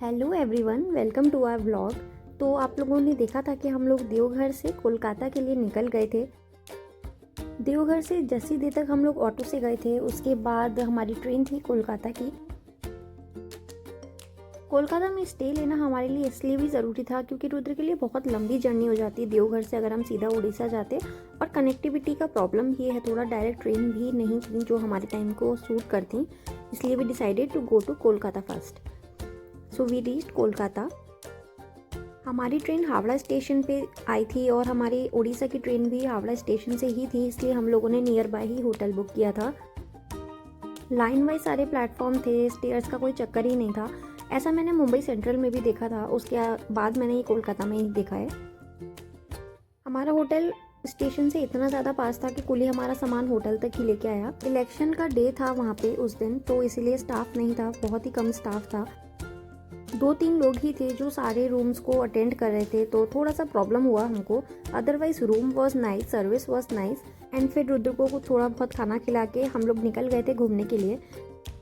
Hello everyone, welcome to our vlog. तो आप लोगों ने देखा था कि हम लोग देवघर से कोलकाता के लिए निकल गए थे। देवघर से जैसी देर तक हम लोग ऑटो से गए थे, उसके बाद हमारी ट्रेन थी कोलकाता की। कोलकाता में स्टे लेना हमारे लिए इसलिए भी ज़रूरी था क्योंकि रुद्र के लिए बहुत लंबी जर्नी हो जाती है देवघर से अगर हम सीधा उड़ीसा जाते। और कनेक्टिविटी का प्रॉब्लम ये है, थोड़ा डायरेक्ट ट्रेन भी नहीं थी जो हमारे टाइम को सूट करती, इसलिए we decided to go to Kolkata first. So we reached Kolkata. हमारी ट्रेन हावड़ा स्टेशन पे आई थी और हमारी उड़ीसा की ट्रेन भी हावड़ा स्टेशन से ही थी, इसलिए हम लोगों ने near by he hotel book किया था। लाइन वाइज सारे प्लेटफॉर्म थे, स्टेयर्स का कोई चक्कर ही नहीं था। ऐसा मैंने मुंबई सेंट्रल में भी देखा था, उसके बाद मैंने ये कोलकाता में ही देखा है। हमारा होटल स्टेशन से इतना ज़्यादा पास था कि कुली हमारा सामान होटल तक ही लेके आया। इलेक्शन का डे था वहाँ पे उस दिन, तो इसीलिए स्टाफ नहीं था, बहुत ही कम स्टाफ था। 2-3 लोग ही थे जो सारे रूम्स को अटेंड कर रहे थे, तो थोड़ा सा प्रॉब्लम हुआ हमको। Otherwise room was nice, service was nice. And फिर रुद्र को थोड़ा बहुत खाना खिला के हम लोग निकल गए थे घूमने के लिए।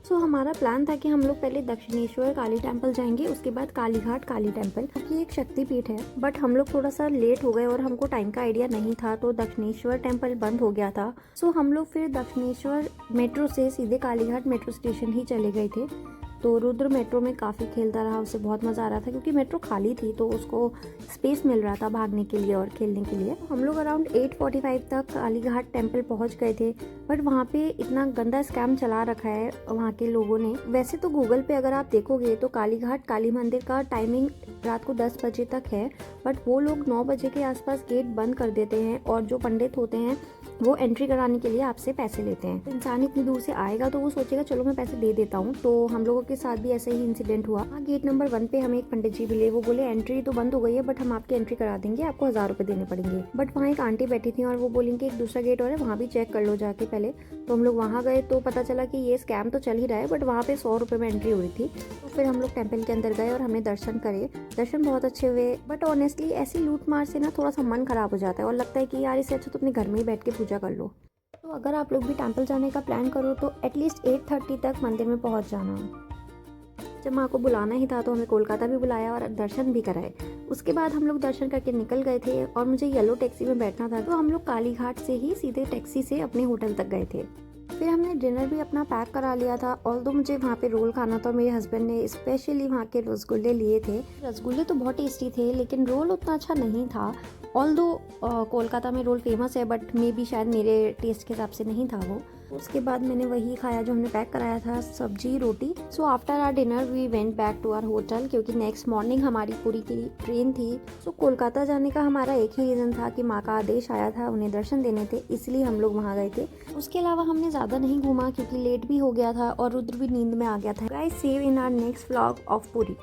सो हमारा प्लान था कि हम लोग पहले दक्षिणेश्वर काली टेम्पल जाएंगे, उसके बाद कालीघाट काली टेम्पल, क्योंकि एक शक्तिपीठ है। बट हम लोग थोड़ा सा लेट हो गए और हमको टाइम का आइडिया नहीं था, तो दक्षिणेश्वर टेम्पल बंद हो गया था। सो हम लोग फिर दक्षिणेश्वर मेट्रो से सीधे कालीघाट मेट्रो स्टेशन ही चले गए थे। तो रुद्र मेट्रो में काफ़ी खेलता रहा, उसे बहुत मज़ा आ रहा था क्योंकि मेट्रो खाली थी, तो उसको स्पेस मिल रहा था भागने के लिए और खेलने के लिए। हम लोग अराउंड 8:45 तक कालीघाट टेम्पल पहुंच गए थे। बट वहाँ पे इतना गंदा स्कैम चला रखा है वहाँ के लोगों ने। वैसे तो गूगल पे अगर आप देखोगे तो कालीघाट काली मंदिर का टाइमिंग रात को 10 बजे तक है, बट वो लोग 9 बजे के आसपास गेट बंद कर देते हैं और जो पंडित होते हैं वो एंट्री कराने के लिए आपसे पैसे लेते हैं। इंसान इतनी दूर से आएगा तो वो सोचेगा चलो मैं पैसे दे देता हूँ। तो हम लोगों के साथ भी ऐसा ही इंसिडेंट हुआ। गेट नंबर 1 पे हमें एक पंडित जी मिले, वो बोले एंट्री तो बंद हो गई है बट हम आपकी एंट्री करा देंगे, आपको 1000 रुपये देने पड़ेंगे। बट वहाँ एक आंटी बैठी थी और वो बोलेंगे एक दूसरा गेट और है, वहाँ भी चेक कर लो जाके पहले। तो हम लोग वहाँ गए तो पता चला कि ये स्कैम तो चल ही रहा है, बट वहाँ पे 100 रुपये में एंट्री हो रही थी। तो फिर हम लोग टेम्पल के अंदर गए और हमने दर्शन करे। दर्शन बहुत अच्छे हुए, बट ऑनेस्टली ऐसी लूट मार से ना थोड़ा सा मन खराब हो जाता है और लगता है कि यार इससे अच्छा तो अपने घर में ही बैठ के पूजा कर लो। तो अगर आप लोग भी टेम्पल जाने का प्लान करो तो एटलीस्ट 8:30 तक मंदिर में पहुंच जाना। जब माँ को बुलाना ही था तो हमें कोलकाता भी बुलाया और दर्शन भी कराए। उसके बाद हम लोग दर्शन करके निकल गए थे और मुझे येलो टैक्सी में बैठना था, तो हम लोग कालीघाट से ही सीधे टैक्सी से अपने होटल तक गए थे। फिर हमने डिनर भी अपना पैक करा लिया था। ऑल्दो मुझे वहाँ पे रोल खाना था और मेरे हस्बैंड ने स्पेशली वहाँ के रसगुल्ले लिए थे। रसगुल्ले तो बहुत टेस्टी थे लेकिन रोल उतना अच्छा नहीं था। ऑल्दो कोलकाता में रोल फेमस है, बट मे बी शायद मेरे टेस्ट के हिसाब से नहीं था वो। उसके बाद मैंने वही खाया जो हमने पैक कराया था, सब्जी रोटी। So after our dinner we went back to our hotel, क्योंकि नेक्स्ट मॉर्निंग हमारी पूरी की ट्रेन थी। सो कोलकाता जाने का हमारा एक ही रीज़न था कि माँ का आदेश आया था, उन्हें दर्शन देने थे, इसलिए हम लोग वहाँ गए थे। उसके अलावा हमने ज़्यादा नहीं घूमा क्योंकि लेट भी हो गया था और रुद्र भी नींद में आ गया था। Guys, see you in our next vlog of Puri.